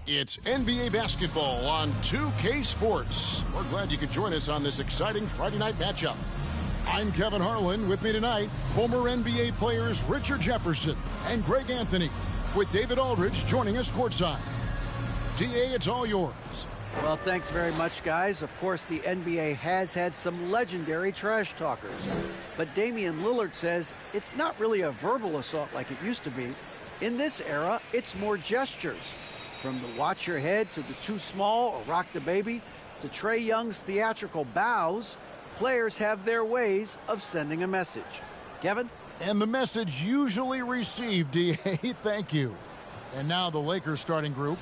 It's NBA basketball on 2K Sports. We're glad you could join us on this exciting Friday night matchup. I'm Kevin Harlan. With me tonight, former NBA players Richard Jefferson and Greg Anthony, with David Aldridge joining us courtside. DA, it's all yours. Well, thanks very much, guys. Of course, the NBA has had some legendary trash talkers. But Damian Lillard says it's not really a verbal assault like it used to be. In this era, it's more gestures. From the watch your head to the too small or rock the baby to Trae Young's theatrical bows, players have their ways of sending a message. Kevin? And the message usually received, DA. Thank you. And now the Lakers starting group.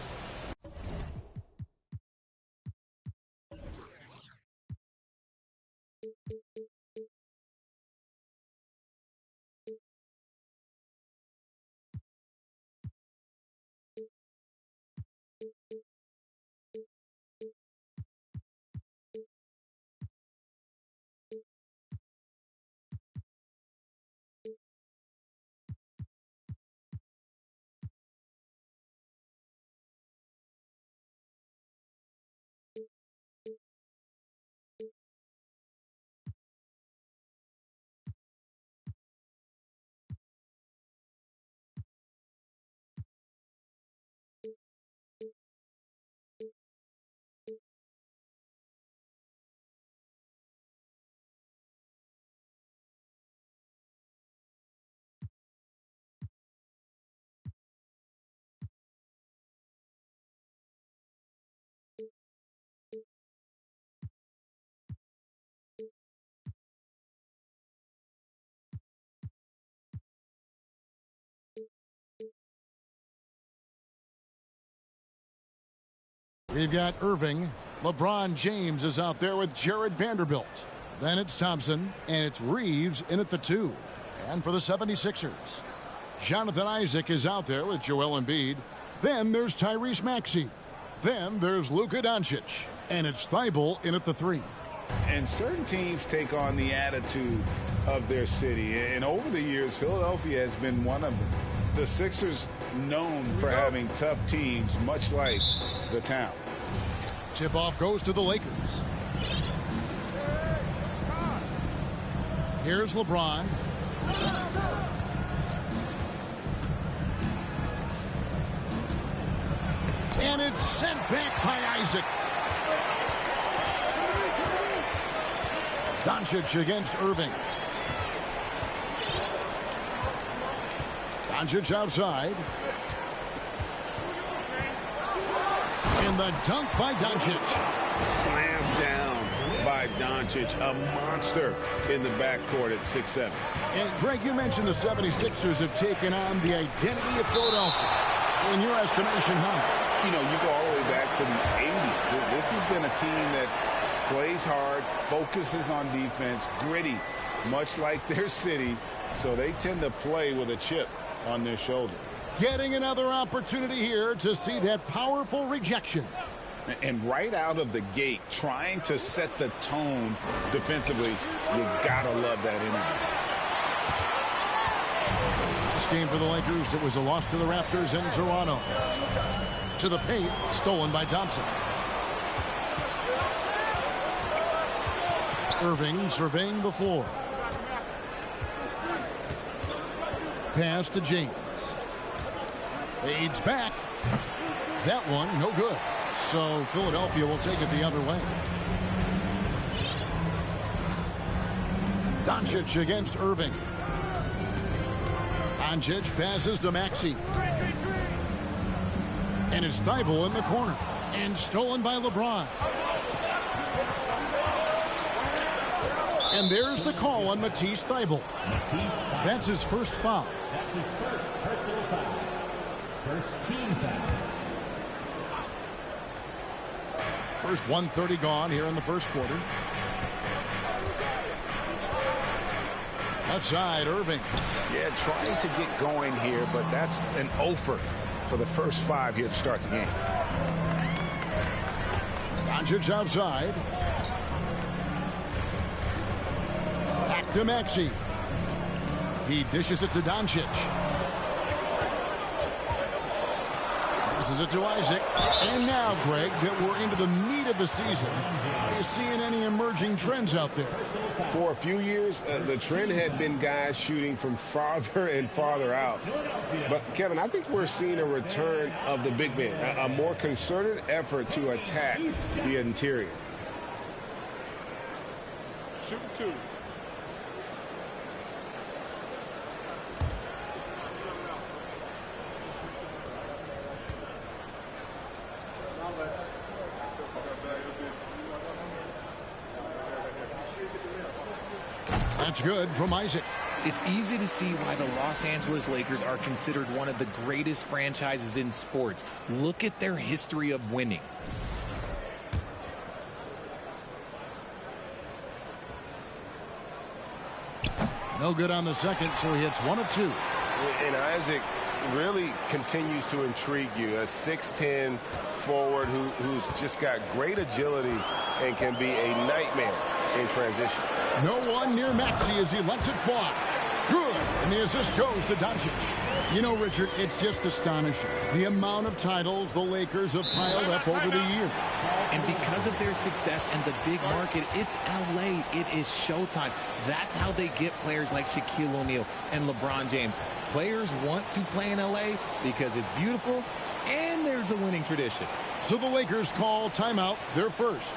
We've got Irving. LeBron James is out there with Jared Vanderbilt. Then it's Thompson, and it's Reeves in at the 2. And for the 76ers, Jonathan Isaac is out there with Joel Embiid. Then there's Tyrese Maxey. Then there's Luka Doncic. And it's Thibault in at the 3. And certain teams take on the attitude of their city. And over the years, Philadelphia has been one of them. The Sixers known for having tough teams, much like the town. Tip-off goes to the Lakers. Here's LeBron. And it's sent back by Isaac. Doncic against Irving. Doncic outside. And the dunk by Doncic. Slammed down by Doncic, a monster in the backcourt at 6'7". And Greg, you mentioned the 76ers have taken on the identity of Philadelphia. In your estimation, how? You know, you go all the way back to the 80s. This has been a team that plays hard, focuses on defense, gritty, much like their city, so they tend to play with a chip on their shoulder. Getting another opportunity here to see that powerful rejection. And right out of the gate, trying to set the tone defensively, you gotta love that energy. Last game for the Lakers, it was a loss to the Raptors in Toronto. To the paint, stolen by Thompson. Irving surveying the floor. Pass to James. Fades back. That one, no good. So Philadelphia will take it the other way. Doncic against Irving. Doncic passes to Maxey. And it's Thibault in the corner. And stolen by LeBron. And there's the call on Matisse Thybulle. That's his first foul. That's his first personal foul. First team foul. First 1:30 gone here in the first quarter. Left side, Irving. Yeah, trying to get going here, but that's an offer for the first 5 here to start the game. Doncic outside. Back to Maxey. He dishes it to Doncic. Passes it to Isaac. And now, Greg, that we're into the meat of the season, are you seeing any emerging trends out there? For a few years, the trend had been guys shooting from farther and farther out. But, Kevin, I think we're seeing a return of the big man, a more concerted effort to attack the interior. Shoot two. That's good from Isaac. It's easy to see why the Los Angeles Lakers are considered one of the greatest franchises in sports. Look at their history of winning. No good on the second, so he hits 1 of 2. And Isaac really continues to intrigue you. A 6'10 forward who's just got great agility and can be a nightmare in transition. No one near Maxey as he lets it fly. Good. And the assist goes to Doncic. You know, Richard, it's just astonishing the amount of titles the Lakers have piled up over the years. And because of their success in the big market, it's L.A. It is showtime. That's how they get players like Shaquille O'Neal and LeBron James. Players want to play in L.A. because it's beautiful and there's a winning tradition. So the Lakers call timeout, their first.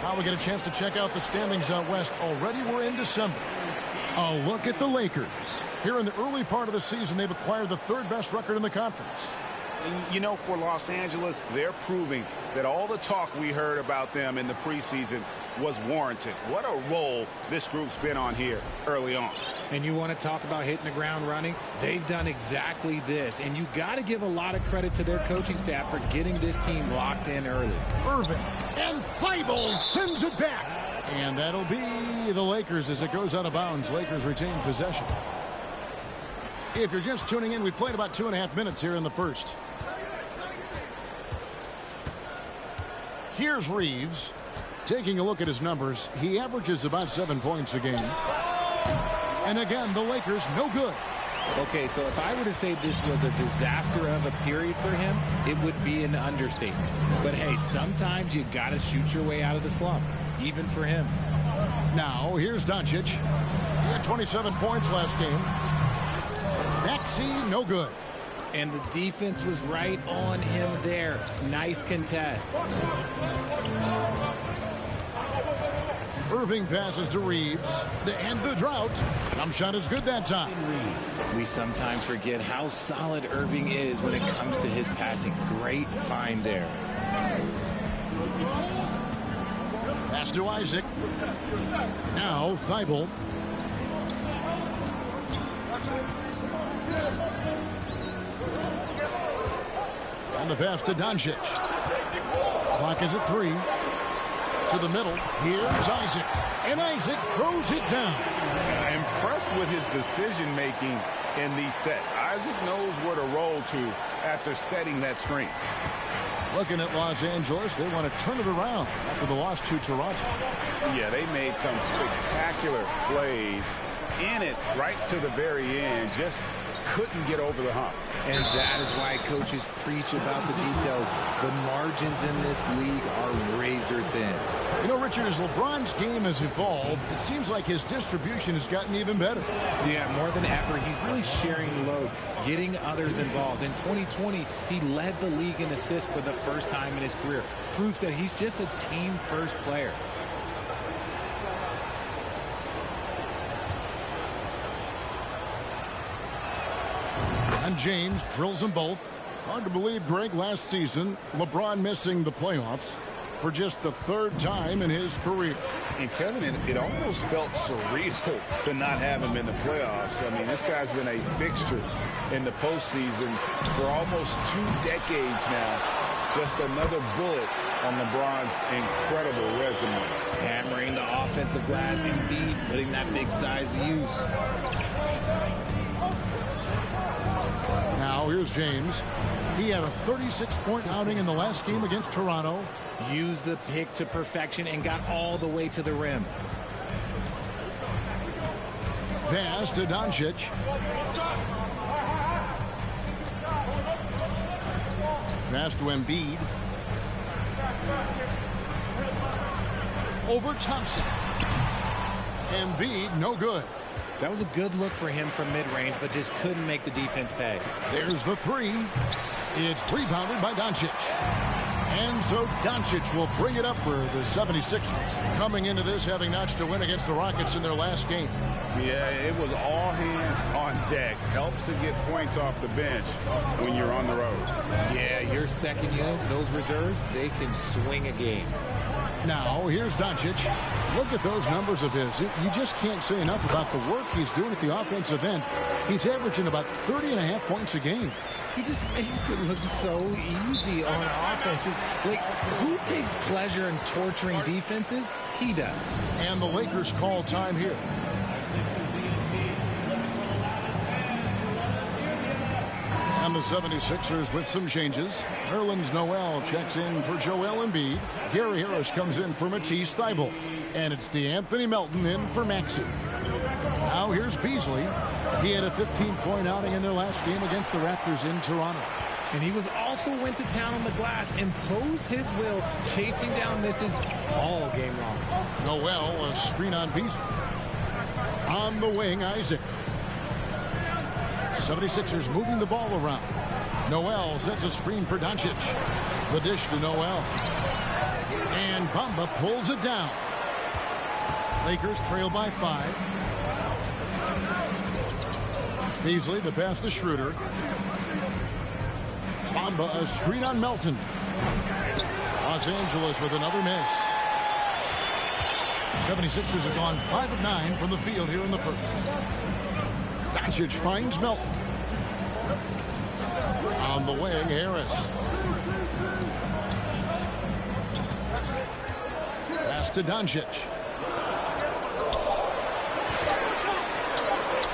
Now we get a chance to check out the standings out west. Already we're in December. A look at the Lakers. Here in the early part of the season, they've acquired the third best record in the conference. You know, for Los Angeles, they're proving that all the talk we heard about them in the preseason was warranted. What a role this group's been on here early on. And you want to talk about hitting the ground running? They've done exactly this. And you got to give a lot of credit to their coaching staff for getting this team locked in early. Irving and Thibault sends it back. And that'll be the Lakers as it goes out of bounds. Lakers retain possession. If you're just tuning in, we've played about 2.5 minutes here in the first. Here's Reeves. Taking a look at his numbers, he averages about 7 points a game. And again, the Lakers no good. Okay, so if I were to say this was a disaster of a period for him, it would be an understatement. But hey, sometimes you got to shoot your way out of the slump, even for him. Now, here's Doncic. He had 27 points last game. Maxey, no good. And the defense was right on him there. Nice contest. Irving passes to Reeves to end the drought. Jump shot is good that time. We sometimes forget how solid Irving is when it comes to his passing. Great find there. Pass to Isaac. Now Thibault. And the pass to Doncic. Clock is at 3. To the middle. Here's Isaac. And Isaac throws it down. Impressed with his decision-making in these sets. Isaac knows where to roll to after setting that screen. Looking at Los Angeles, they want to turn it around after the loss to Toronto. Yeah, they made some spectacular plays in it right to the very end. Just couldn't get over the hump. And that is why coaches preach about the details. The margins in this league are razor thin. You know, Richard, as LeBron's game has evolved, it seems like his distribution has gotten even better. Yeah, more than ever, he's really sharing the load, getting others involved. In 2020, he led the league in assists for the first time in his career. Proof that he's just a team-first player. And James drills them both. Hard to believe, Greg, last season, LeBron missing the playoffs for just the 3rd time in his career. And Kevin, it almost felt surreal to not have him in the playoffs. I mean, this guy's been a fixture in the postseason for almost 2 decades now. Just another bullet on LeBron's incredible resume. Hammering the offensive glass, Embiid putting that big size to use. Now here's James. He had a 36-point outing in the last game against Toronto. Used the pick to perfection and got all the way to the rim. Pass to Doncic. Pass to Embiid. Over Thompson. Embiid, no good. That was a good look for him from mid-range, but just couldn't make the defense pay. There's the 3. It's rebounded by Doncic. And so Doncic will bring it up for the 76ers. Coming into this, having notched a win against the Rockets in their last game. Yeah, it was all hands on deck. Helps to get points off the bench when you're on the road. Yeah, your second unit, those reserves, they can swing a game. Now, here's Doncic. Look at those numbers of his. You just can't say enough about the work he's doing at the offensive end. He's averaging about 30.5 points a game. He just makes it look so easy on offense. Like, who takes pleasure in torturing defenses? He does. And the Lakers call time here. And the 76ers with some changes. Nerlens Noel checks in for Joel Embiid. Gary Harris comes in for Matisse Thybulle. And it's DeAnthony Melton in for Maxey. Now here's Beasley. He had a 15-point outing in their last game against the Raptors in Toronto. And he was also went to town on the glass, imposed his will, chasing down misses all game long. Noel, a screen on Beasley. On the wing, Isaac. 76ers moving the ball around. Noel sets a screen for Doncic. The dish to Noel. And Bamba pulls it down. Lakers trail by 5. Beasley, the pass to Schroeder. Bamba, a screen on Melton. Los Angeles with another miss. 76ers have gone 5 of 9 from the field here in the first. Doncic finds Melton. On the wing, Harris. Pass to Doncic.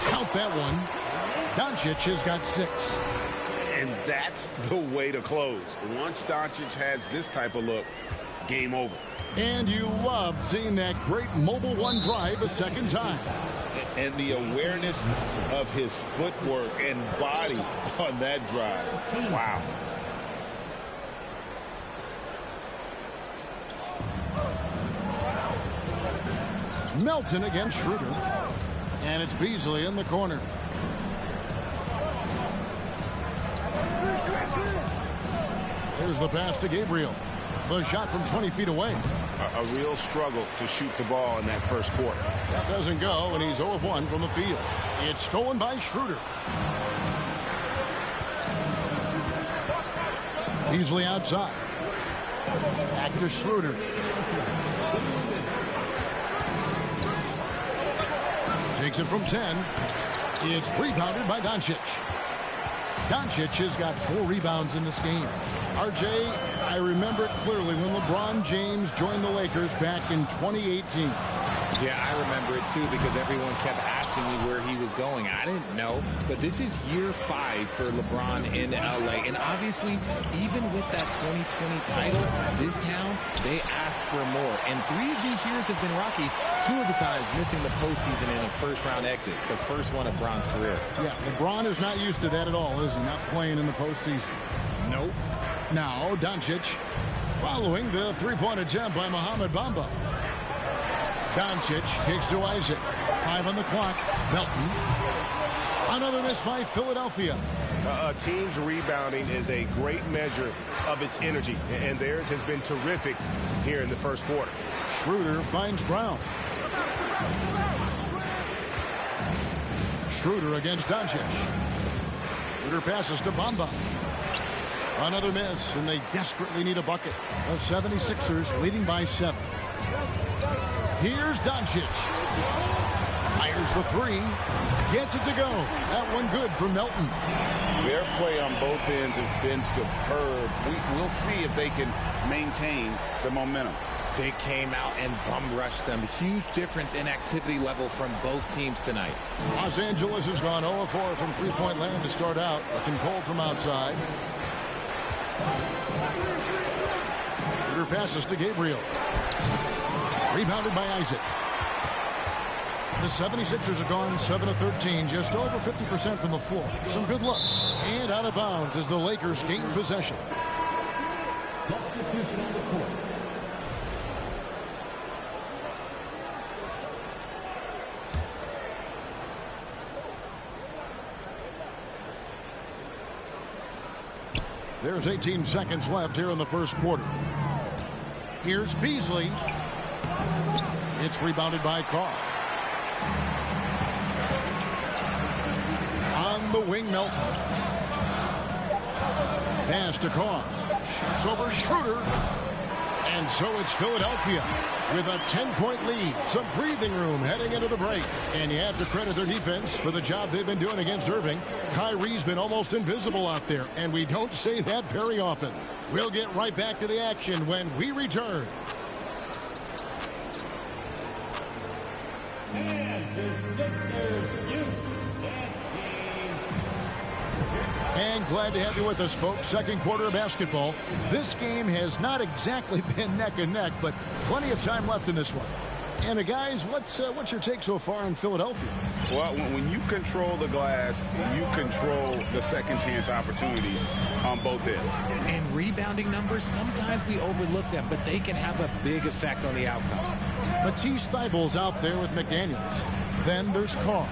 Count that one. Doncic has got 6. And that's the way to close. Once Doncic has this type of look, game over. And you love seeing that great mobile one drive a second time. And the awareness of his footwork and body on that drive. Wow. Melton against Schroeder. And it's Beasley in the corner. Here's the pass to Gabriel. The shot from 20 feet away. A real struggle to shoot the ball in that first quarter. That doesn't go, and he's 0 of 1 from the field. It's stolen by Schroeder. Beasley outside. Back to Schroeder. Takes it from 10. It's rebounded by Doncic. Doncic has got 4 rebounds in this game. RJ, I remember it clearly when LeBron James joined the Lakers back in 2018. Yeah, I remember it too because everyone kept asking me where he was going. I didn't know, but this is year 5 for LeBron in LA. And obviously, even with that 2020 title, this town, they ask for more. And 3 of these years have been rocky. 2 of the times missing the postseason in a first-round exit, the first one of Bron's career. Yeah, LeBron is not used to that at all, is he? Not playing in the postseason. Nope. Now, Doncic following the three-point attempt by Mohamed Bamba. Doncic kicks to Isaac. 5 on the clock. Melton. Another miss by Philadelphia. A team's rebounding is a great measure of its energy, and theirs has been terrific here in the first quarter. Schroeder finds Brown. Schroeder against Doncic. Schroeder passes to Bamba. Another miss, and they desperately need a bucket. The 76ers leading by 7. Here's Doncic. Fires the three. Gets it to go. That one good for Melton. Their play on both ends has been superb. We'll see if they can maintain the momentum. They came out and bum rushed them. Huge difference in activity level from both teams tonight. Los Angeles has gone 0-4 from three-point land to start out. Looking cold from outside. Shooter passes to Gabriel. Rebounded by Isaac. The 76ers have gone 7 of 13, just over 50% from the floor. Some good looks. And out of bounds as the Lakers gain possession. Substitution on the court. There's 18 seconds left here in the first quarter. Here's Beasley. It's rebounded by Carr. On the wing, Melton. Pass to Carr. Shoots over Schroeder. And so it's Philadelphia with a 10-point lead. Some breathing room heading into the break. And you have to credit their defense for the job they've been doing against Irving. Kyrie's been almost invisible out there, and we don't say that very often. We'll get right back to the action when we return. And the Sixers use that game. And glad to have you with us, folks. Second quarter of basketball. This game has not exactly been neck and neck, but plenty of time left in this one. And guys, what's your take so far on Philadelphia? Well, when you control the glass, you control the second chance opportunities on both ends. And rebounding numbers, sometimes we overlook them, but they can have a big effect on the outcome. Matisse Thybulle's out there with McDaniels. Then there's Carr.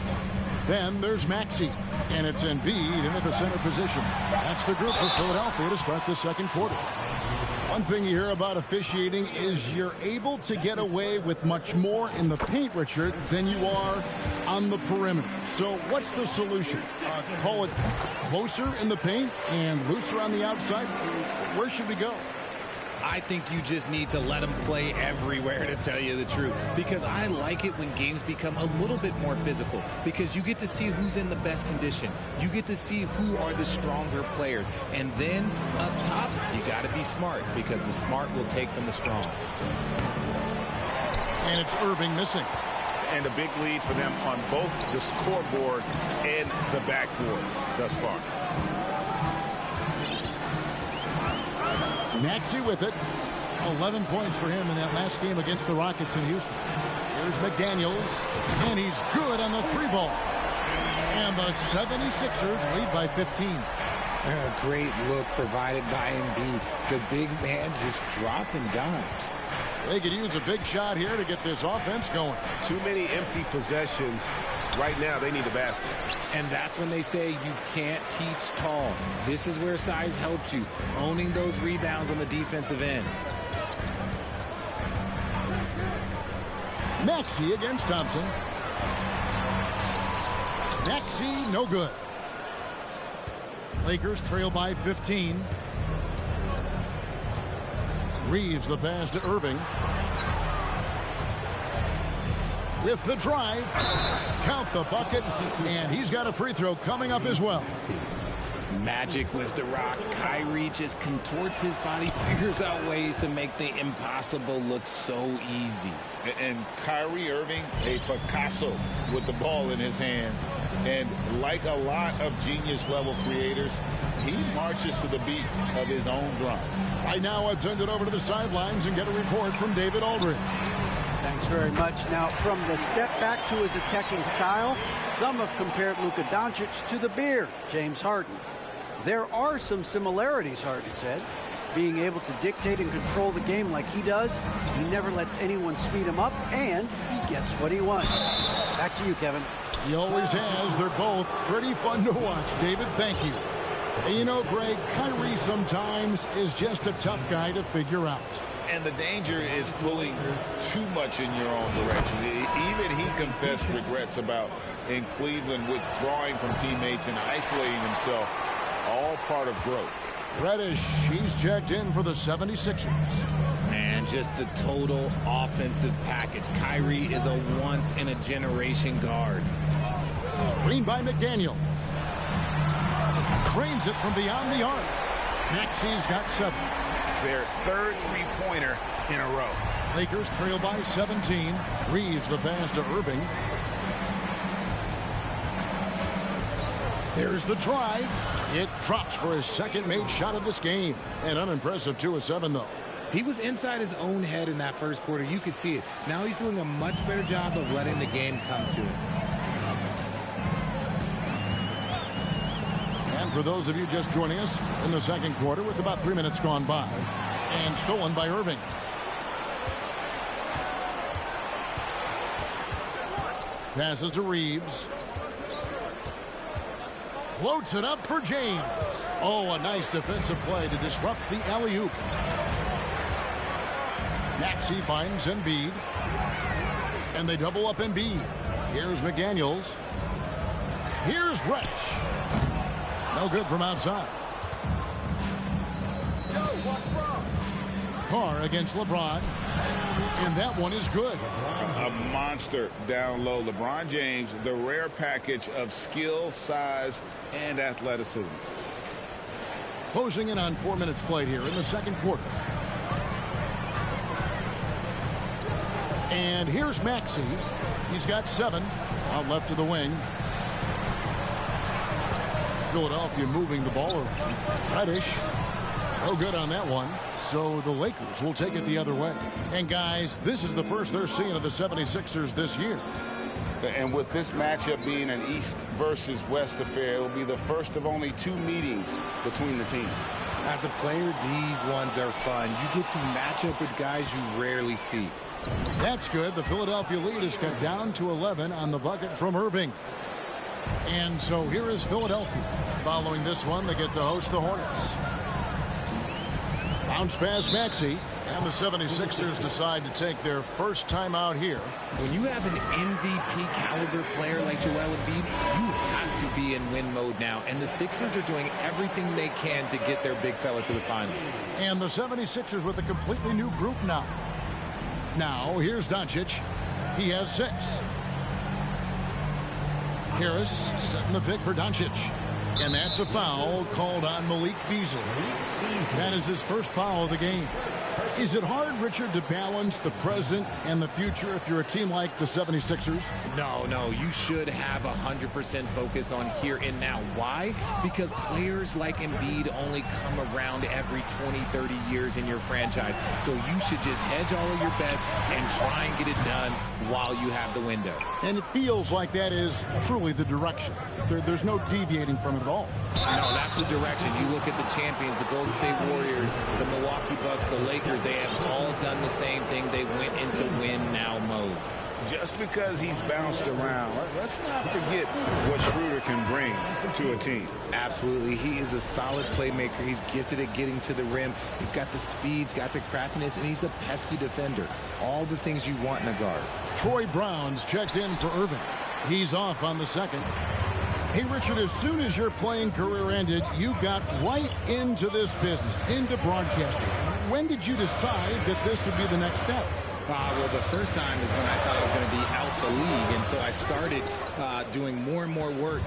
Then there's Maxey. And it's Embiid in at the center position. That's the group for Philadelphia to start the second quarter. One thing you hear about officiating is you're able to get away with much more in the paint, Richard, than you are on the perimeter. So what's the solution? Call it closer in the paint and looser on the outside? Where should we go? I think you just need to let them play everywhere, to tell you the truth, because I like it when games become a little bit more physical, because you get to see who's in the best condition. You get to see who are the stronger players. And then up top, you got to be smart, because the smart will take from the strong. And it's Irving missing. And a big lead for them on both the scoreboard and the backboard thus far. Maxey with it. 11 points for him in that last game against the Rockets in Houston. Here's McDaniels, and he's good on the three ball. And the 76ers lead by 15. A great look provided by Embiid. The big man just dropping dimes. They could use a big shot here to get this offense going. Too many empty possessions. Right now, they need a basket. And that's when they say you can't teach tall. This is where size helps you, owning those rebounds on the defensive end. Maxey against Thompson. Maxey, no good. Lakers trail by 15. Reeves the pass to Irving. With the drive, count the bucket, and he's got a free throw coming up as well. Magic with the rock. Kyrie just contorts his body, figures out ways to make the impossible look so easy. And Kyrie Irving, a Picasso with the ball in his hands. And like a lot of genius-level creators, he marches to the beat of his own drum. Right now, let's send it over to the sidelines and get a report from David Aldridge. Thanks very much. Now, from the step back to his attacking style, some have compared Luka Doncic to the Beard, James Harden. There are some similarities, Harden said. Being able to dictate and control the game like he does, he never lets anyone speed him up, and he gets what he wants. Back to you, Kevin. He always has. They're both pretty fun to watch. David, thank you. And you know, Greg, Kyrie sometimes is just a tough guy to figure out. And the danger is pulling too much in your own direction. Even he confessed regrets about in Cleveland withdrawing from teammates and isolating himself. All part of growth. Reddish, he's checked in for the 76ers. Man, just the total offensive package. Kyrie is a once-in-a-generation guard. Screen by McDaniel. Cranes it from beyond the arc. Maxey's got 7. Their third three-pointer in a row. Lakers trail by 17. Reeves the pass to Irving. There's the drive. It drops for his second made shot of this game. An unimpressive 2 of 7, though. He was inside his own head in that first quarter. You could see it. Now he's doing a much better job of letting the game come to him. And for those of you just joining us in the second quarter with about 3 minutes gone by. And stolen by Irving. Passes to Reeves. Floats it up for James. Oh, a nice defensive play to disrupt the alley-oop. Maxey finds Embiid. And they double up Embiid. Here's McDaniels. Here's Reddish. No good from outside. Carr against LeBron. And that one is good. A monster down low. LeBron James, the rare package of skill, size, and athleticism. Closing in on 4 minutes played here in the second quarter. And here's Maxey. He's got 7 out left of the wing. Philadelphia moving the ball around. Reddish. No good on that one. So the Lakers will take it the other way. And guys, this is the first they're seeing of the 76ers this year. And with this matchup being an East versus West affair, it will be the first of only 2 meetings between the teams. As a player, these ones are fun. You get to match up with guys you rarely see. That's good. The Philadelphia lead is cut down to 11 on the bucket from Irving. And so here is Philadelphia. Following this one, they get to host the Hornets. Bounce pass Maxey. And the 76ers decide to take their first time out here. When you have an MVP caliber player like Joel Embiid, you have to be in win mode now. And the Sixers are doing everything they can to get their big fella to the finals. And the 76ers with a completely new group now. Now, here's Doncic. He has 6. Harris setting the pick for Doncic. And that's a foul called on Myleague Beasley. That is his first foul of the game. Is it hard, Richard, to balance the present and the future if you're a team like the 76ers? No. You should have 100% focus on here and now. Why? Because players like Embiid only come around every 20, 30 years in your franchise. So you should just hedge all of your bets and try and get it done while you have the window. And it feels like that is truly the direction. There's no deviating from it at all. No, that's the direction. You look at the champions, the Golden State Warriors, the Milwaukee Bucks, the Lakers, they have all done the same thing. They went into win-now mode. Just because he's bounced around, let's not forget what Schroeder can bring to a team. Absolutely. He is a solid playmaker. He's gifted at getting to the rim. He's got the speed, he's got the craftiness, and he's a pesky defender. All the things you want in a guard. Troy Brown's checked in for Irving. He's off on the second. Hey, Richard, as soon as your playing career ended, you got right into this business, into broadcasting. When did you decide that this would be the next step? Well, the first time is when I thought I was going to be out the league, and so I started doing more and more work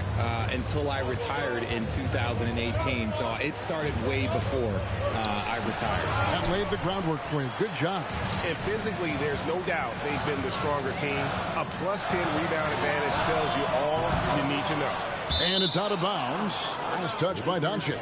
until I retired in 2018. So it started way before I retired. That laid the groundwork for you. Good job. And physically, there's no doubt they've been the stronger team. A +10 rebound advantage tells you all you need to know. And it's out of bounds. Nice touch by Doncic.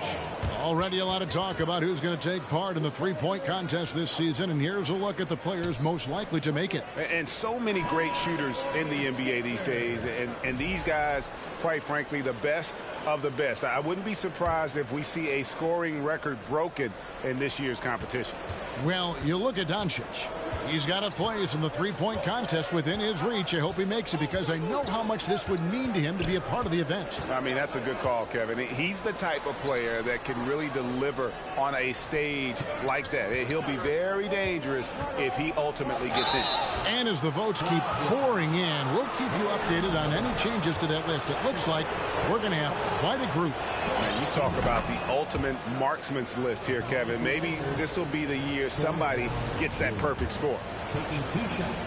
Already a lot of talk about who's going to take part in the three-point contest this season, and here's a look at the players most likely to make it. And so many great shooters in the NBA these days, and these guys, quite frankly, the best of the best. I wouldn't be surprised if we see a scoring record broken in this year's competition. Well, you look at Doncic. He's got a place in the three-point contest within his reach. I hope he makes it because I know how much this would mean to him to be a part of the event. I mean, that's a good call, Kevin. He's the type of player that can really deliver on a stage like that. He'll be very dangerous if he ultimately gets in. And as the votes keep pouring in, we'll keep you updated on any changes to that list. It looks like we're going to have quite a group. And you talk about the ultimate marksman's list here, Kevin. Maybe this will be the year somebody gets that perfect score. Taking 2 shots.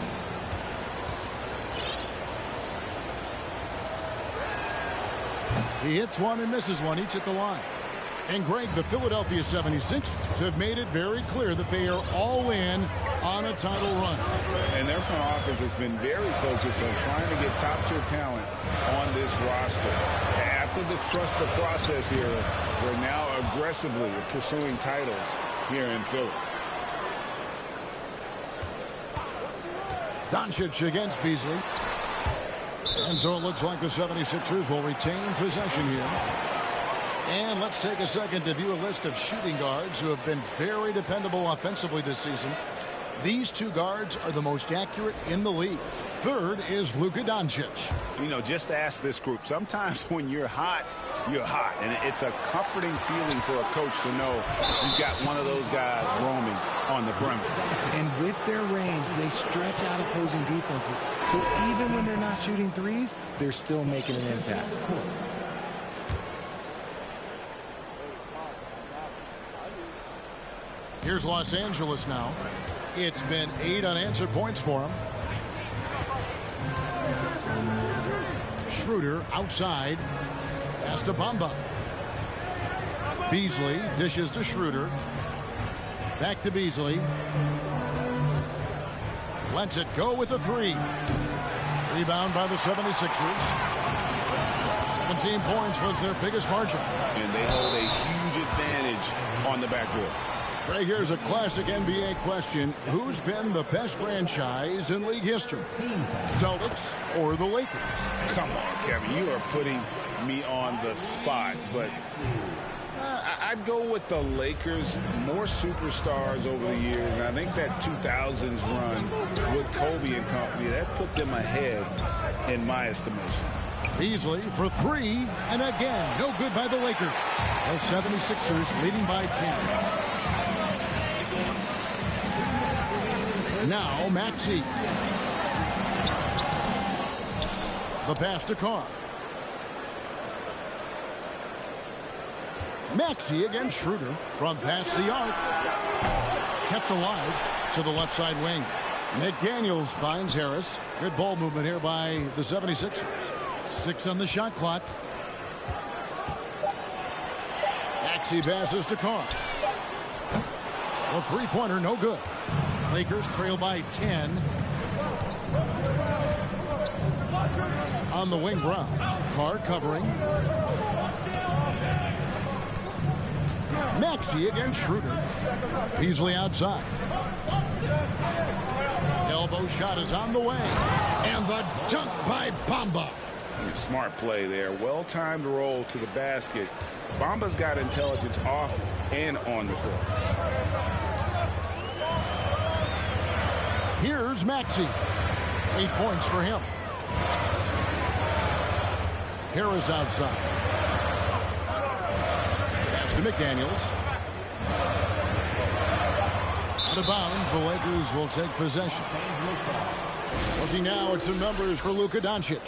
He hits one and misses one, each at the line. And Greg, the Philadelphia 76ers have made it very clear that they are all in on a title run. And their front office has been very focused on trying to get top-tier talent on this roster. After the trust the process era, we're now aggressively pursuing titles here in Philly. Doncic against Beasley. And so it looks like the 76ers will retain possession here. And let's take a second to view a list of shooting guards who have been very dependable offensively this season. These two guards are the most accurate in the league. Third is Luka Doncic. You know, just ask this group. Sometimes when you're hot, you're hot. And it's a comforting feeling for a coach to know you've got one of those guys roaming on the perimeter. And with their range, they stretch out opposing defenses. So even when they're not shooting threes, they're still making an impact. Here's Los Angeles now. It's been 8 unanswered points for him. Schroeder outside. Pass to Bamba. Beasley dishes to Schroeder. Back to Beasley. Lets it go with a 3. Rebound by the 76ers. 17 points was their biggest margin. And they hold a huge advantage on the backboard. Right, here's a classic NBA question. Who's been the best franchise in league history? Celtics or the Lakers? Come on, Kevin. You are putting me on the spot. But I'd go with the Lakers. More superstars over the years. And I think that 2000s run with Kobe and company, that put them ahead in my estimation. Beasley for 3. And again, no good by the Lakers. The 76ers leading by 10. Now Maxey. The pass to Carr. Maxey against Schroeder from past the arc. Kept alive to the left side wing. McDaniels finds Harris. Good ball movement here by the 76ers. 6 on the shot clock. Maxey passes to Carr. The three-pointer no good. Lakers trail by 10. On the wing, Brown. Carr covering. Maxey against Schroeder. Beasley outside. Elbow shot is on the way. And the dunk by Bamba. Smart play there. Well-timed roll to the basket. Bamba's got intelligence off and on the court. Here's Maxey. 8 points for him. Harris outside. Pass to McDaniels. Out of bounds, the Lakers will take possession. Looking now at some numbers for Luka Doncic.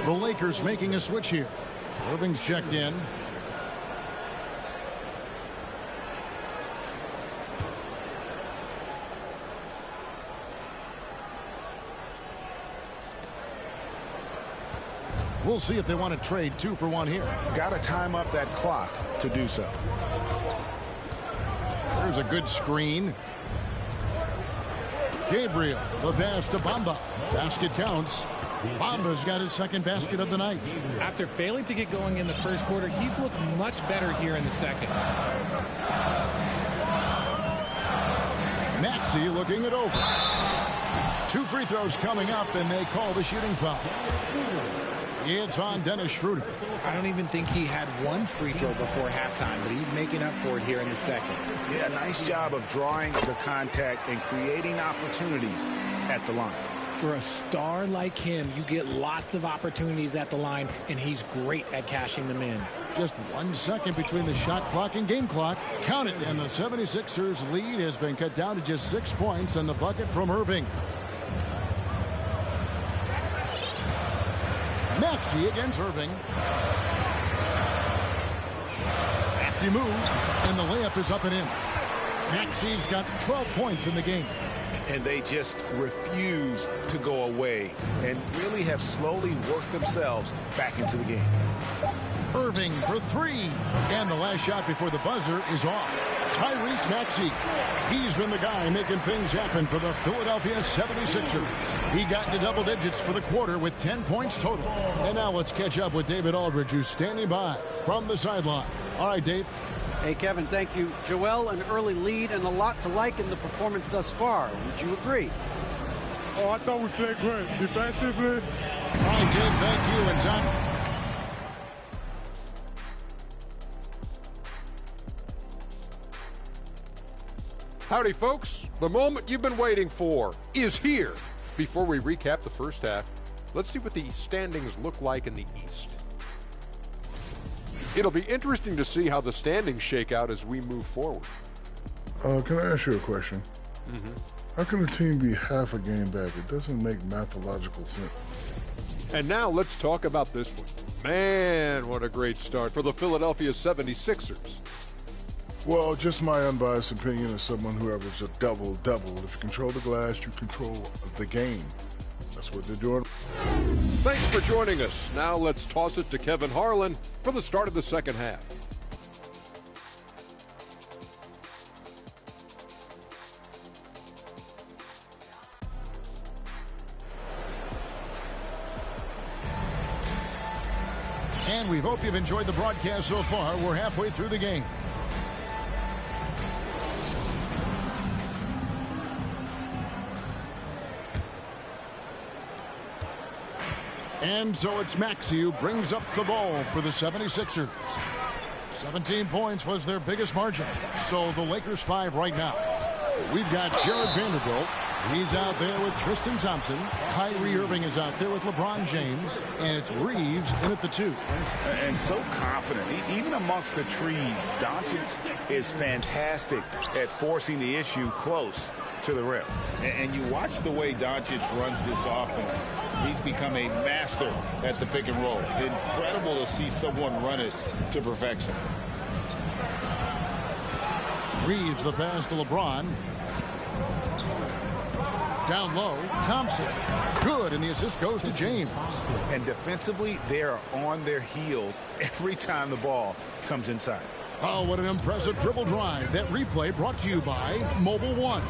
The Lakers making a switch here. Irving's checked in. We'll see if they want to trade 2 for 1 here. Got to time up that clock to do so. There's a good screen. Gabriel, the pass to Bamba. Basket counts. Bamba's got his second basket of the night. After failing to get going in the first quarter, he's looked much better here in the second. Maxey looking it over. 2 free throws coming up, and they call the shooting foul. It's on Dennis Schroeder. I don't even think he had one free throw before halftime, but he's making up for it here in the second. Yeah, nice job of drawing the contact and creating opportunities at the line. For a star like him, you get lots of opportunities at the line, and he's great at cashing them in. Just 1 second between the shot clock and game clock. Count it. And the 76ers lead has been cut down to just 6 points and the bucket from Irving. Maxey against Irving. Safety move, and the layup is up and in. Maxey's got 12 points in the game. And they just refuse to go away and really have slowly worked themselves back into the game. Irving for 3. And the last shot before the buzzer is off. Tyrese Maxey. He's been the guy making things happen for the Philadelphia 76ers. He got into double digits for the quarter with 10 points total. And now let's catch up with David Aldridge, who's standing by from the sideline. All right, Dave. Hey, Kevin, thank you. Joel, an early lead and a lot to like in the performance thus far. Would you agree? Oh, I thought we played great. Defensively. All right, Dave, thank you. And Tom. Howdy, folks. The moment you've been waiting for is here. Before we recap the first half, let's see what the standings look like in the East. It'll be interesting to see how the standings shake out as we move forward. Can I ask you a question? How can a team be half a game back? It doesn't make mathological sense. And now let's talk about this one. Man, what a great start for the Philadelphia 76ers. Well, just my unbiased opinion as someone who averaged a double-double. If you control the glass, you control the game. That's what they're doing. Thanks for joining us. Now let's toss it to Kevin Harlan for the start of the second half. And we hope you've enjoyed the broadcast so far. We're halfway through the game. And so it's Maxey who brings up the ball for the 76ers. 17 points was their biggest margin. So the Lakers 5 right now. We've got Jared Vanderbilt. He's out there with Tristan Thompson. Kyrie Irving is out there with LeBron James. And it's Reeves in at the 2. And so confident. Even amongst the trees, Doncic is fantastic at forcing the issue close to the rim. And you watch the way Doncic runs this offense. He's become a master at the pick and roll. Incredible to see someone run it to perfection. Reeves the pass to LeBron. Down low, Thompson. Good, and the assist goes to James. And defensively, they are on their heels every time the ball comes inside. Oh, what an impressive dribble drive. That replay brought to you by Mobile One.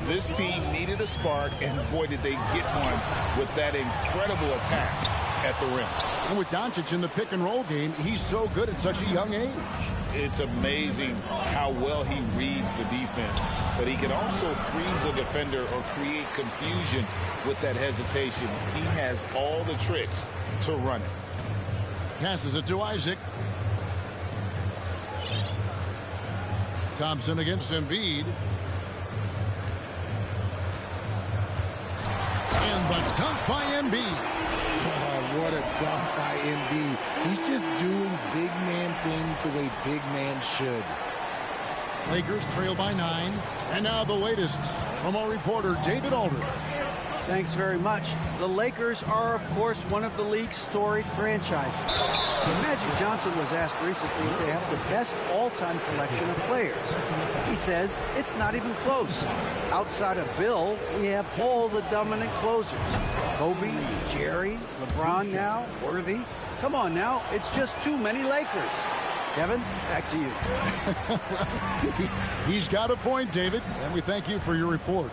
This team needed a spark, and boy, did they get one with that incredible attack at the rim. And with Doncic in the pick and roll game, he's so good at such a young age. It's amazing how well he reads the defense, but he can also freeze the defender or create confusion with that hesitation. He has all the tricks to run it. Passes it to Isaac. Thompson against Embiid. And the dunk by Embiid. Oh, what a dunk by Embiid. He's just doing big man things the way big man should. Lakers trail by 9. And now the latest from our reporter, David Aldridge. Thanks very much. The Lakers are, of course, one of the league's storied franchises. Magic Johnson was asked recently if they have the best all-time collection of players. He says it's not even close. Outside of Bill, we have all the dominant closers. Kobe, Jerry, LeBron now, Worthy. Come on now, it's just too many Lakers. Kevin, back to you. He's got a point, David, and we thank you for your report.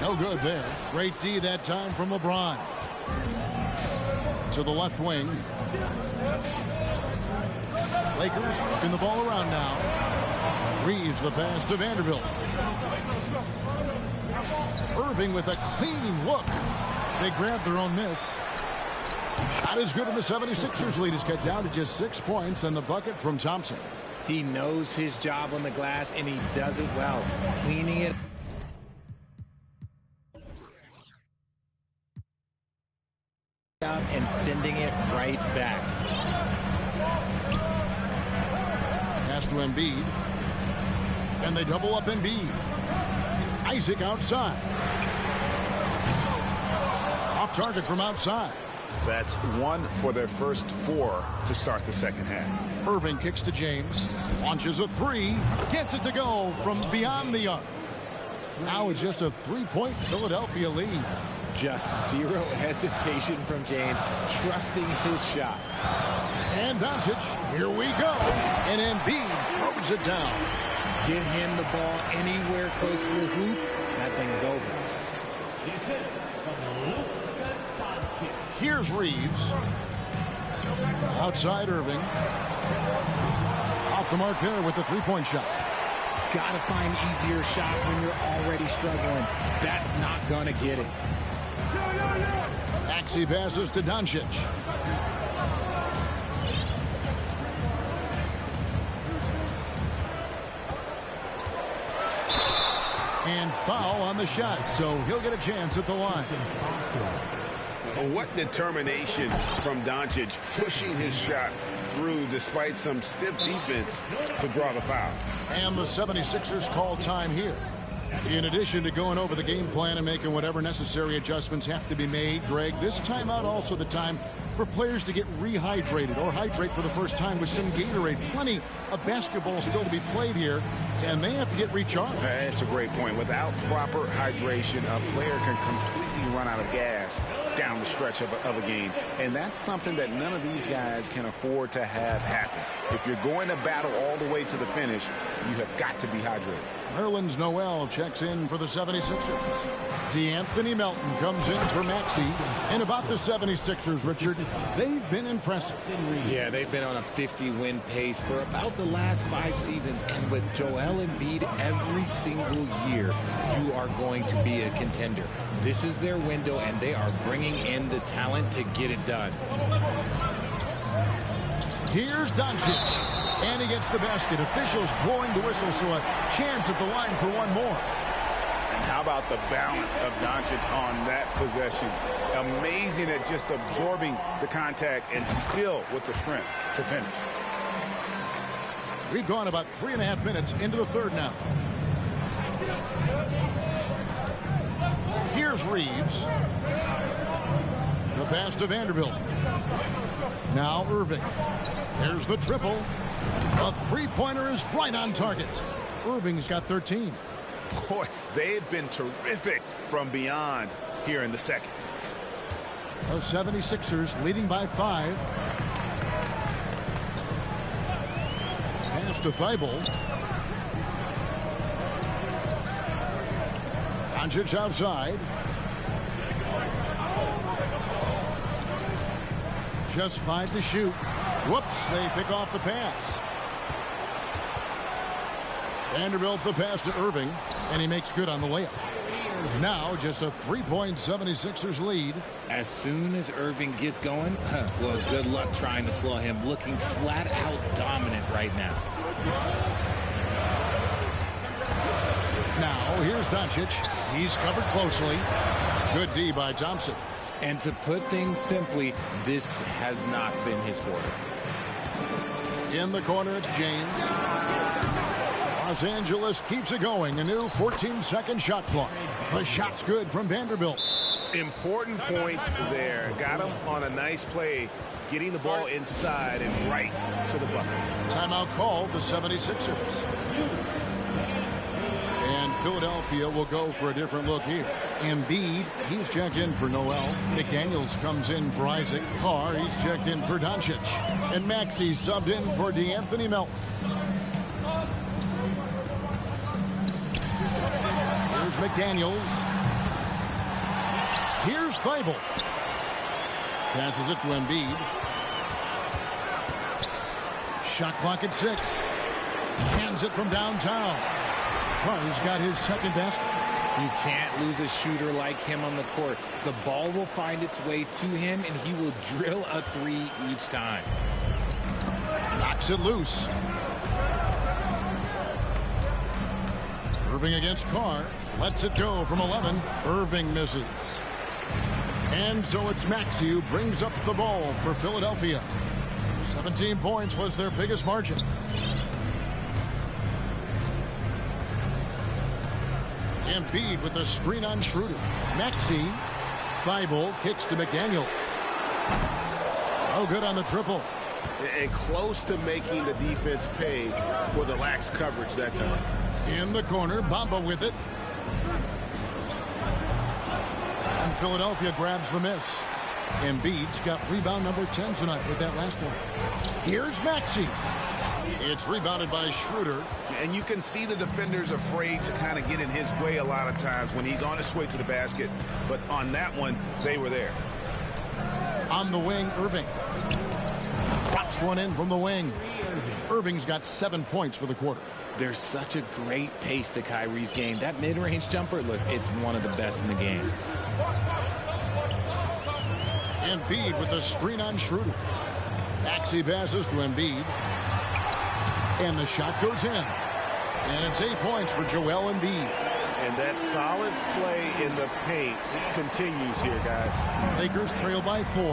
No good there. Great D that time from LeBron. To the left wing. Lakers working the ball around now. Reeves the pass to Vanderbilt. Irving with a clean look. They grabbed their own miss. Shot is good, and the 76ers lead is cut down to just 6 points and the bucket from Thompson. He knows his job on the glass, and he does it well, cleaning it out and sending it right back. Pass to Embiid. And they double up Embiid. Isaac outside. Off target from outside. That's 1 for their first 4 to start the second half. Irving kicks to James. Launches a 3. Gets it to go from beyond the arc. Now it's just a 3-point Philadelphia lead. Just zero hesitation from James, trusting his shot. And Doncic, here we go. And Embiid throws it down. Give him the ball anywhere close to the hoop. That thing is over. Here's Reeves. Outside Irving. Off the mark there with the 3-point shot. Got to find easier shots when you're already struggling. That's not going to get it. Maxey passes to Doncic. And foul on the shot, so he'll get a chance at the line. What determination from Doncic, pushing his shot through despite some stiff defense to draw the foul. And the 76ers call time here. In addition to going over the game plan and making whatever necessary adjustments have to be made, Greg, this timeout also the time for players to get rehydrated or hydrate for the first time with some Gatorade. Plenty of basketball still to be played here, and they have to get recharged. That's a great point. Without proper hydration, a player can completely run out of gas down the stretch of a game. And that's something that none of these guys can afford to have happen. If you're going to battle all the way to the finish, you have got to be hydrated. Nerlens Noel checks in for the 76ers. DeAnthony Melton comes in for Maxey. And about the 76ers, Richard, they've been impressive. Yeah, they've been on a 50-win pace for about the last 5 seasons. And with Joel Embiid every single year, you are going to be a contender. This is their window, and they are bringing in the talent to get it done. Here's Doncic. And he gets the basket. Officials blowing the whistle, so a chance at the line for one more. And how about the balance of Doncic on that possession? Amazing at just absorbing the contact and still with the strength to finish. We've gone about 3.5 minutes into the third now. Here's Reeves. The pass to Vanderbilt. Now Irving. There's the triple. A three-pointer is right on target. Irving's got 13. Boy, they've been terrific from beyond here in the second. The 76ers leading by 5. Pass to Thibault. Doncic outside. Just 5 to shoot. Whoops, they pick off the pass. Vanderbilt the pass to Irving, and he makes good on the layup. Now just a 3-point 76ers lead. As soon as Irving gets going, well, good luck trying to slow him. Looking flat out dominant right now. Now here's Doncic. He's covered closely. Good D by Thompson. And to put things simply, this has not been his quarter. In the corner, it's James. Los Angeles keeps it going. A new 14-second shot clock. The shot's good from Vanderbilt. Important points there. Got him on a nice play, getting the ball inside and right to the bucket. Timeout called, the 76ers. And Philadelphia will go for a different look here. Embiid, he's checked in for Noel. McDaniels comes in for Isaac. Carr, he's checked in for Doncic. And Maxey subbed in for DeAnthony Melton. Here's McDaniels. Here's Thibault. Passes it to Embiid. Shot clock at 6. Cans it from downtown. Carr's got his second basket. You can't lose a shooter like him on the court. The ball will find its way to him, and he will drill a three each time. Knocks it loose. Irving against Carr. Lets it go from 11. Irving misses. And so it's Maxey who brings up the ball for Philadelphia. 17 points was their biggest margin. Embiid with a screen on Schroeder. Maxey. Thibault kicks to McDaniels. Oh, good on the triple. And close to making the defense pay for the lax coverage that time. In the corner, Bamba with it. And Philadelphia grabs the miss. Embiid's got rebound number 10 tonight with that last one. Here's Maxey. It's rebounded by Schroeder. And you can see the defenders afraid to kind of get in his way a lot of times when he's on his way to the basket. But on that one, they were there. On the wing, Irving. Drops one in from the wing. Irving's got 7 points for the quarter. There's such a great pace to Kyrie's game. That mid-range jumper, look, it's one of the best in the game. Embiid with a screen on Schroeder. Maxey passes to Embiid. And the shot goes in. And it's 8 points for Joel Embiid. And that solid play in the paint continues here, guys. Lakers trail by 4.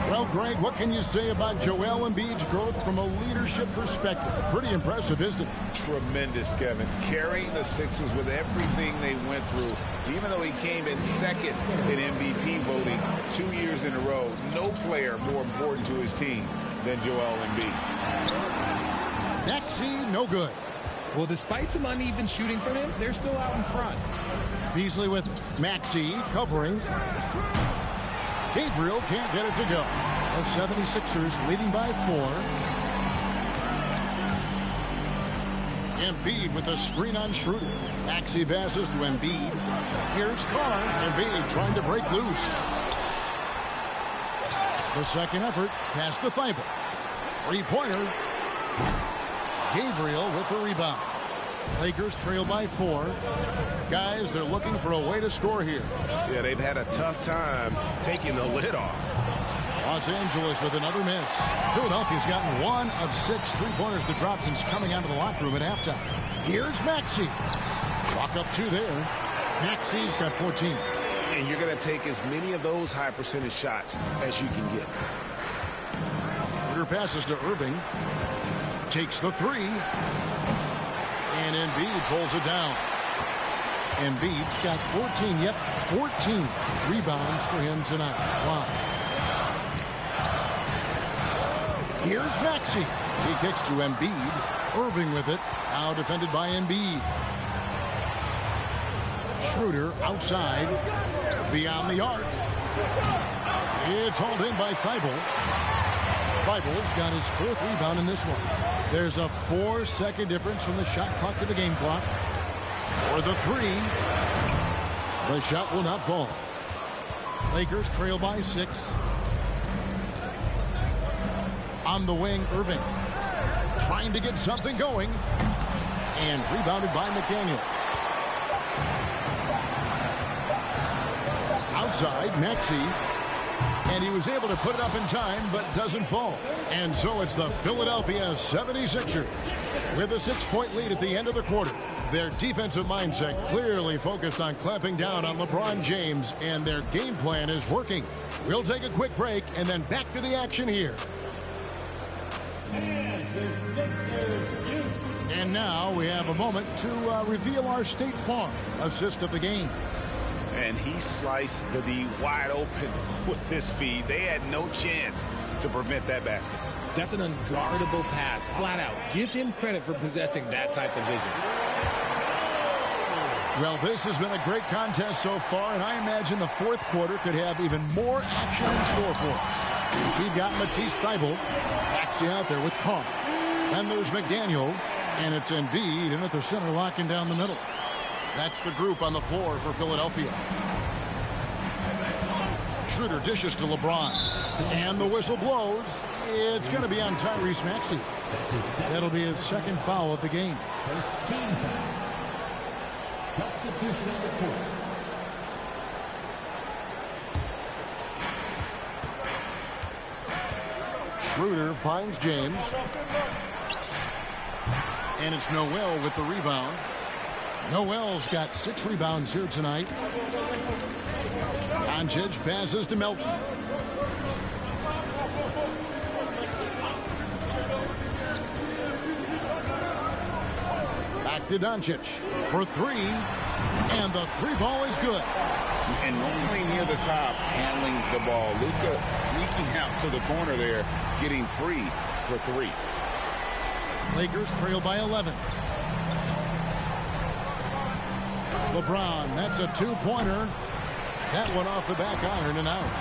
Well, Greg, what can you say about Joel Embiid's growth from a leadership perspective? Pretty impressive, isn't it? Tremendous, Kevin. Carrying the Sixers with everything they went through. Even though he came in second in MVP voting 2 years in a row, no player more important to his team than Joel Embiid. Maxey, no good. Well, despite some uneven shooting from him, they're still out in front. Beasley with Maxey covering. Gabriel can't get it to go. The 76ers leading by 4. Embiid with a screen on Schroeder. Maxey passes to Embiid. Here's Carr. Embiid trying to break loose. The second effort, pass to Thibault. Three-pointer. Gabriel with the rebound. Lakers trail by 4. Guys, they're looking for a way to score here. Yeah, they've had a tough time taking the lid off. Los Angeles with another miss. Philadelphia's gotten 1 of 6 three-pointers to drop since coming out of the locker room at halftime. Here's Maxey. Chalk up 2 there. Maxey's got 14. And you're going to take as many of those high percentage shots as you can get. Schroeder passes to Irving. Takes the 3. And Embiid pulls it down. Embiid's got 14, yep, 14 rebounds for him tonight. Wow. Here's Maxey. He kicks to Embiid. Irving with it. Now defended by Embiid. Schroeder outside. Beyond the arc. It's hauled in by Thibault. Thibault's got his 4th rebound in this one. There's a 4-second difference from the shot clock to the game clock. For the 3. The shot will not fall. Lakers trail by 6. On the wing, Irving. Trying to get something going. And rebounded by McDaniels. Outside, Maxey. And he was able to put it up in time, but doesn't fall. And so it's the Philadelphia 76ers with a 6-point lead at the end of the quarter. Their defensive mindset clearly focused on clamping down on LeBron James, and their game plan is working. We'll take a quick break and then back to the action here. And now we have a moment to reveal our State Farm assist of the game. And he sliced the D wide open with this feed. They had no chance to prevent that basket. That's an unguardable pass, flat out. Give him credit for possessing that type of vision. Well, this has been a great contest so far, and I imagine the 4th quarter could have even more action in store for us. We've got Matisse Thybulle actually out there with Carr. Then there's McDaniels, and it's Embiid in at the center, locking down the middle. That's the group on the floor for Philadelphia. Schroeder dishes to LeBron. And the whistle blows. It's going to be on Tyrese Maxey. That'll be his 2nd foul of the game. Substitution on the court. Schroeder finds James. And it's Noel with the rebound. Noel's got 6 rebounds here tonight. Doncic passes to Melton. Back to Doncic for 3. And the 3 ball is good. And normally near the top, handling the ball. Luka sneaking out to the corner there, getting free for 3. Lakers trail by 11. LeBron, that's a 2-pointer. That one off the back iron and out.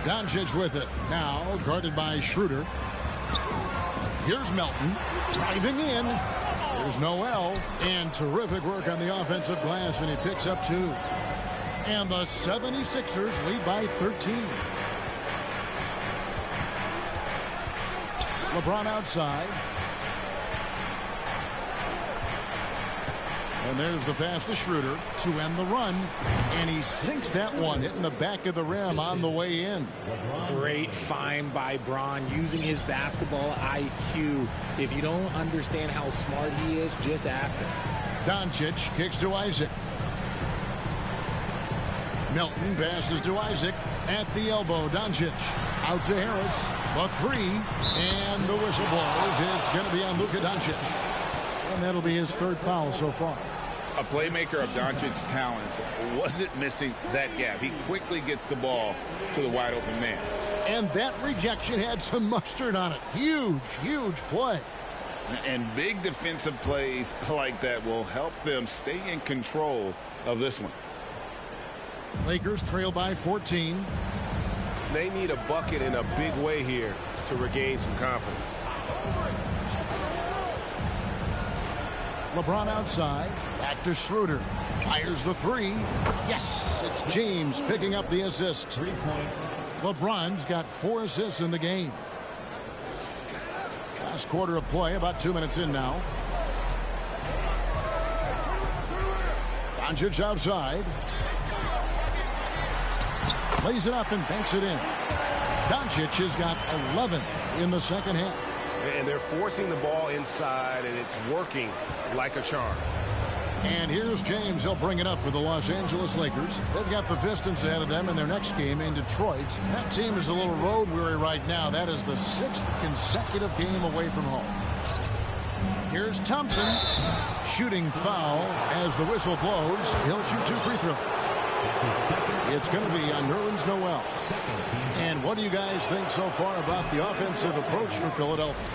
Doncic with it. Now guarded by Schroeder. Here's Melton driving in. There's Noel. And terrific work on the offensive glass, and he picks up 2. And the 76ers lead by 13. LeBron outside. And there's the pass to Schroeder to end the run. And he sinks that one, hitting the back of the rim on the way in. Great find by Bron, using his basketball IQ. If you don't understand how smart he is, just ask him. Doncic kicks to Isaac. Melton passes to Isaac at the elbow. Doncic out to Harris. The 3, and the whistle blows. It's going to be on Luka Doncic. And that'll be his 3rd foul so far. A playmaker of Doncic's talents wasn't missing that gap. He quickly gets the ball to the wide open man. And that rejection had some mustard on it. Huge, huge play. And big defensive plays like that will help them stay in control of this one. Lakers trail by 14. They need a bucket in a big way here to regain some confidence. LeBron outside. Back to Schroeder. Fires the 3. Yes, it's James picking up the assist. 3 points. LeBron's got 4 assists in the game. Last quarter of play, about 2 minutes in now. Doncic outside. Lays it up and banks it in. Doncic has got 11 in the second half. And they're forcing the ball inside, and it's working like a charm. And here's James. He'll bring it up for the Los Angeles Lakers. They've got the Pistons ahead of them in their next game in Detroit. That team is a little road weary right now. That is the 6th consecutive game away from home. Here's Thompson. Shooting foul as the whistle blows. He'll shoot 2 free throws. It's going to be on Nerlens Noel. And what do you guys think so far about the offensive approach for Philadelphia?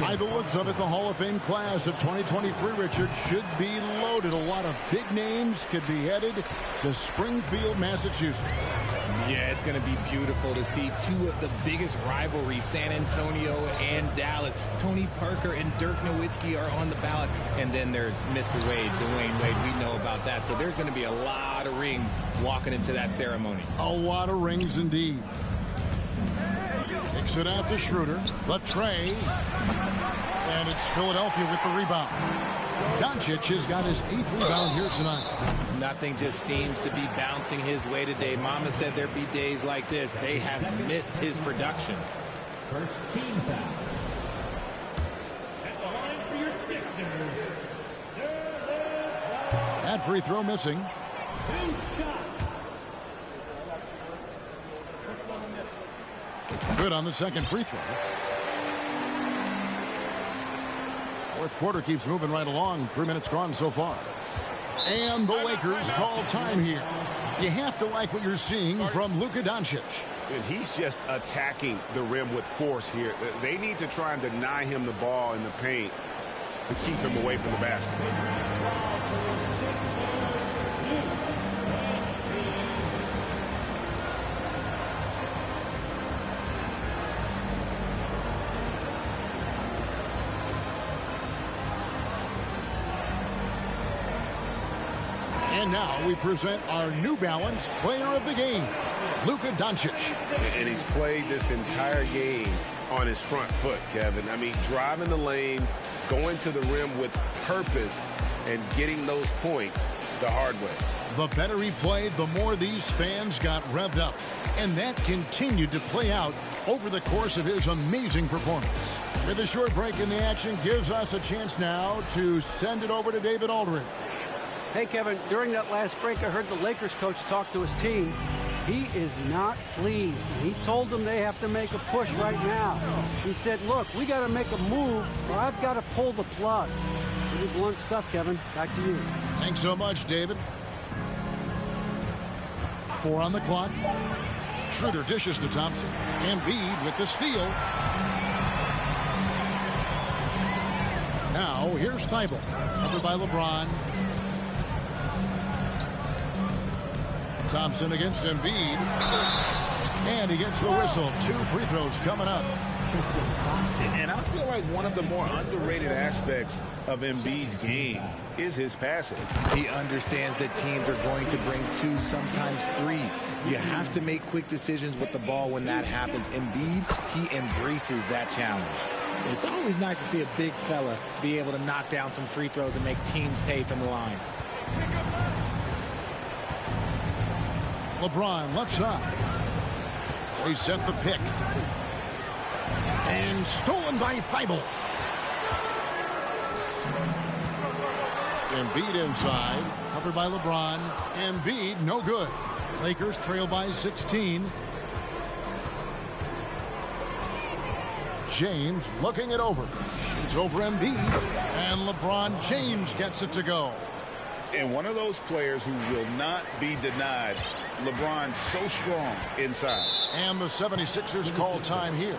By the looks of it, the Hall of Fame class of 2023, Richard, should be loaded. A lot of big names could be headed to Springfield, Massachusetts. Yeah, it's going to be beautiful to see 2 of the biggest rivalries, San Antonio and Dallas. Tony Parker and Dirk Nowitzki are on the ballot. And then there's Mr. Wade, Dwayne Wade. We know about that. So there's going to be a lot of rings walking into that ceremony. A lot of rings indeed. Kicks it out to Schroeder. The tray. And it's Philadelphia with the rebound. Doncic has got his 8th rebound here tonight. Nothing just seems to be bouncing his way today. Mama said there'd be days like this. They have missed his production. First team foul. At the line for your Sixers. That free throw missing. 2 shots. Good on the second free throw. Fourth quarter keeps moving right along. 3 minutes gone so far. And the Lakers call time here. You have to like what you're seeing from Luka Doncic. And he's just attacking the rim with force here. They need to try and deny him the ball in the paint to keep him away from the basket. And now we present our New Balance player of the game, Luka Doncic. And he's played this entire game on his front foot, Kevin. I mean, driving the lane, going to the rim with purpose and getting those points the hard way. The better he played, the more these fans got revved up. And that continued to play out over the course of his amazing performance. With a short break in the action, gives us a chance now to send it over to David Aldridge. Hey, Kevin, during that last break, I heard the Lakers coach talk to his team. He is not pleased. He told them they have to make a push right now. He said, look, we got to make a move or I've got to pull the plug. Pretty blunt stuff, Kevin. Back to you. Thanks so much, David. 4 on the clock. Schroeder dishes to Thompson. Embiid with the steal. Now, here's Thibault. Covered by LeBron. Thompson against Embiid. And he gets the whistle. 2 free throws coming up. And I feel like one of the more underrated aspects of Embiid's game is his passing. He understands that teams are going to bring 2, sometimes 3. You have to make quick decisions with the ball when that happens. Embiid, he embraces that challenge. It's always nice to see a big fella be able to knock down some free throws and make teams pay from the line. LeBron left side. They set the pick. And stolen by Thibault. Embiid inside. Covered by LeBron. Embiid, no good. Lakers trail by 16. James looking it over. Shoots over Embiid. And LeBron James gets it to go. And one of those players who will not be denied. LeBron so strong inside. And the 76ers call time here.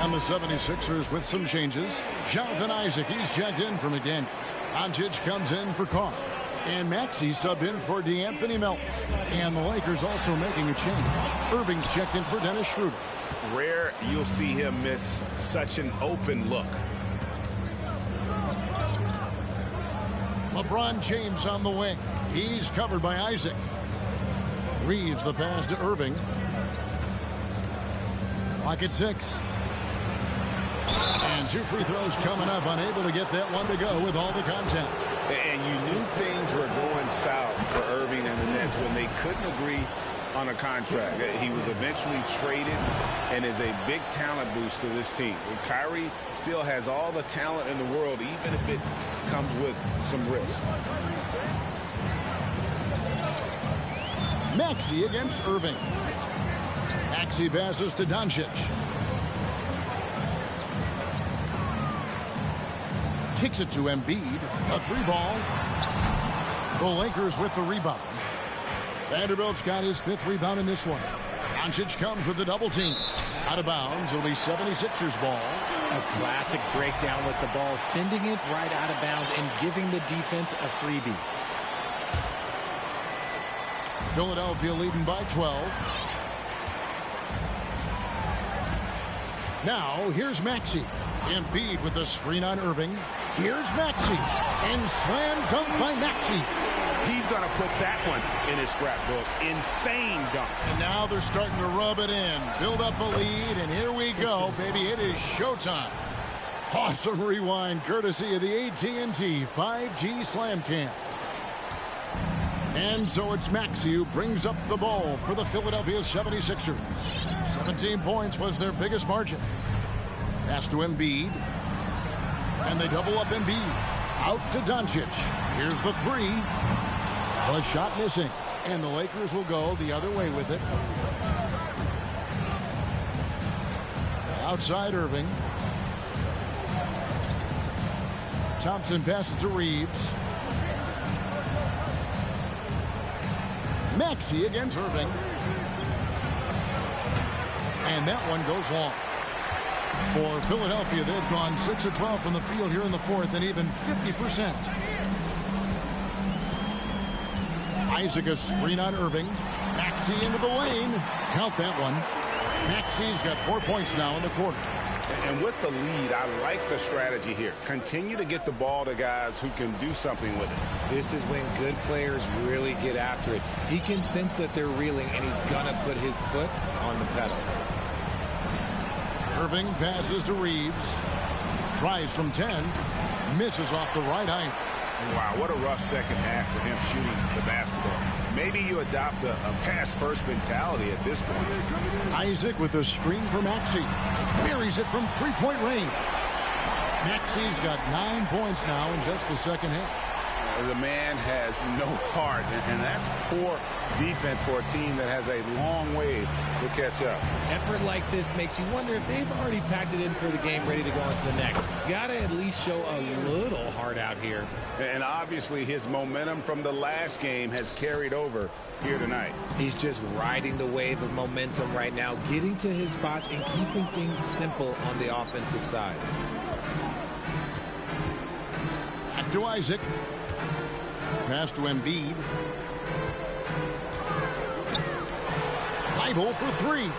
And the 76ers with some changes. Jonathan Isaac, he's checked in for McDaniels. Doncic comes in for Carr. And Maxey subbed in for DeAnthony Melton. And the Lakers also making a change. Irving's checked in for Dennis Schroeder. Rare you'll see him miss such an open look. LeBron James on the wing. He's covered by Isaac. Reeves the pass to Irving. Clock at 6. And 2 free throws coming up. Unable to get that one to go with all the contact. And you knew things were going south for Irving and the Nets when they couldn't agree on a contract. He was eventually traded and is a big talent boost to this team. And Kyrie still has all the talent in the world, even if it comes with some risk. Maxey against Irving. Maxey passes to Doncic. Kicks it to Embiid. A 3-ball. The Lakers with the rebound. Vanderbilt's got his 5th rebound in this one. Doncic comes with the double team. Out of bounds. It'll be 76ers ball. A classic breakdown with the ball, sending it right out of bounds and giving the defense a freebie. Philadelphia leading by 12. Now, here's Maxey. Embiid with a screen on Irving. Here's Maxey. And slam dunk by Maxey. He's going to put that one in his scrapbook. Insane dunk. And now they're starting to rub it in. Build up a lead, and here we go, baby. It is showtime. Awesome rewind courtesy of the AT&T 5G Slam Cam. And so it's Maxey who brings up the ball for the Philadelphia 76ers. 17 points was their biggest margin. Pass to Embiid. And they double up Embiid. Out to Doncic. Here's the 3. A shot missing. And the Lakers will go the other way with it. Outside Irving. Thompson passes to Reeves. Maxey against Irving. And that one goes long. For Philadelphia, they've gone 6 of 12 from the field here in the 4th and even 50%. Isaac a screen on Irving. Maxey into the lane. Count that one. Maxey's got 4 points now in the quarter. And with the lead, I like the strategy here. Continue to get the ball to guys who can do something with it. This is when good players really get after it. He can sense that they're reeling, and he's going to put his foot on the pedal. Irving passes to Reeves. Tries from 10. Misses off the right iron. Wow, what a rough second half for him shooting the basketball. Maybe you adopt a pass-first mentality at this point. Isaac with a screen for Maxey. Buries it from three-point range. Maxey's got 9 points now in just the second half. The man has no heart, and that's poor defense for a team that has a long way to catch up. Effort like this makes you wonder if they've already packed it in for the game, ready to go on to the next. Gotta at least show a little heart out here. And obviously his momentum from the last game has carried over here tonight. He's just riding the wave of momentum right now, getting to his spots and keeping things simple on the offensive side. Back to Isaac. Pass to Embiid. Feibel for three.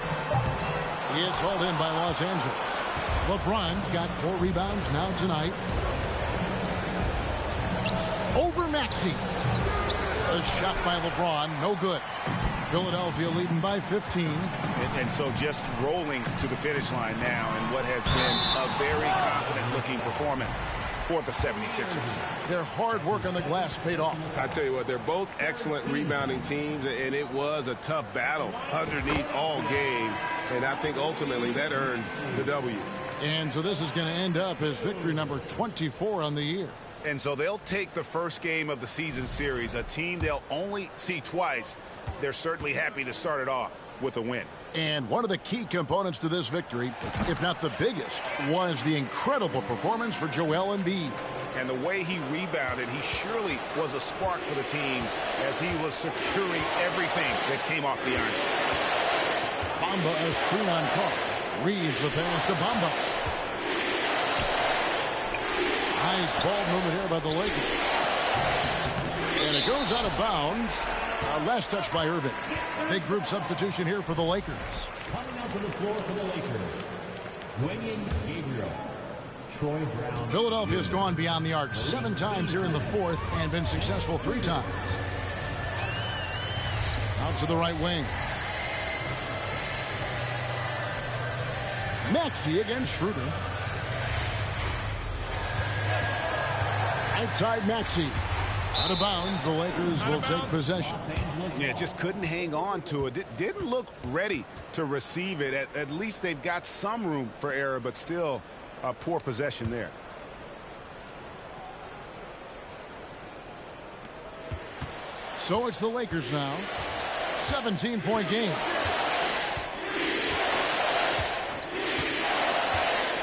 It's hauled in by Los Angeles. LeBron's got 4 rebounds now tonight. Over Maxey. A shot by LeBron, no good. Philadelphia leading by 15. And so just rolling to the finish line now in what has been a very confident-looking performance for the 76ers. Their hard work on the glass paid off. I tell you what, they're both excellent rebounding teams, and it was a tough battle underneath all game, and I think ultimately that earned the W. And so this is going to end up as victory number 24 on the year. And so they'll take the first game of the season series, a team they'll only see twice. They're certainly happy to start it off with a win. And one of the key components to this victory, if not the biggest, was the incredible performance for Joel Embiid. And the way he rebounded, he surely was a spark for the team as he was securing everything that came off the iron. Bamba a screen on Carr. Reeves the pass to Bamba. Nice ball movement here by the Lakers. And it goes out of bounds. Last touch by Irving. Big group substitution here for the Lakers. Coming out to the floor for the Lakers, Wenyen Gabriel. Troy Brown. Philadelphia's gone beyond the arc 7 times here in the fourth and been successful 3 times. Out to the right wing. Maxey against Schroeder. Outside Maxey. Out of bounds, the Lakers will take possession. Yeah, just couldn't hang on to it. Didn't look ready to receive it. At least they've got some room for error, but still a poor possession there. So it's the Lakers now. 17-point game.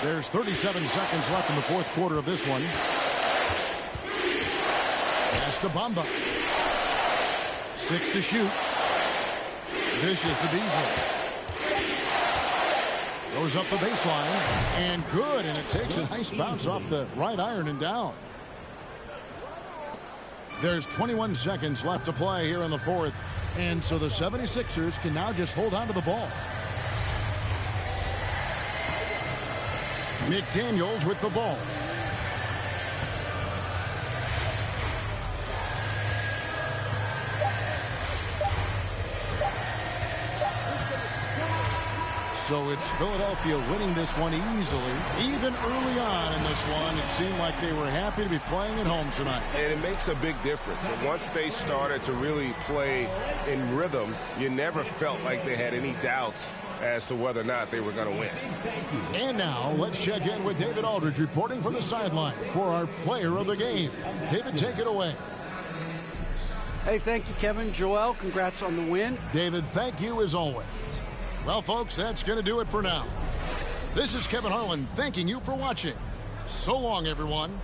There's 37 seconds left in the fourth quarter of this one. Pass to Bamba. 6 to shoot. Vicious to Beasley. Goes up the baseline. And good. And it takes a nice bounce off the right iron and down. There's 21 seconds left to play here in the fourth. And so the 76ers can now just hold on to the ball. McDaniels with the ball. So it's Philadelphia winning this one easily. Even early on in this one, it seemed like they were happy to be playing at home tonight. And it makes a big difference. And once they started to really play in rhythm, you never felt like they had any doubts as to whether or not they were going to win. And now let's check in with David Aldridge reporting from the sideline for our player of the game. David, take it away. Hey, thank you, Kevin. Joel, congrats on the win. David, thank you as always. Well, folks, that's going to do it for now. This is Kevin Harlan thanking you for watching. So long, everyone.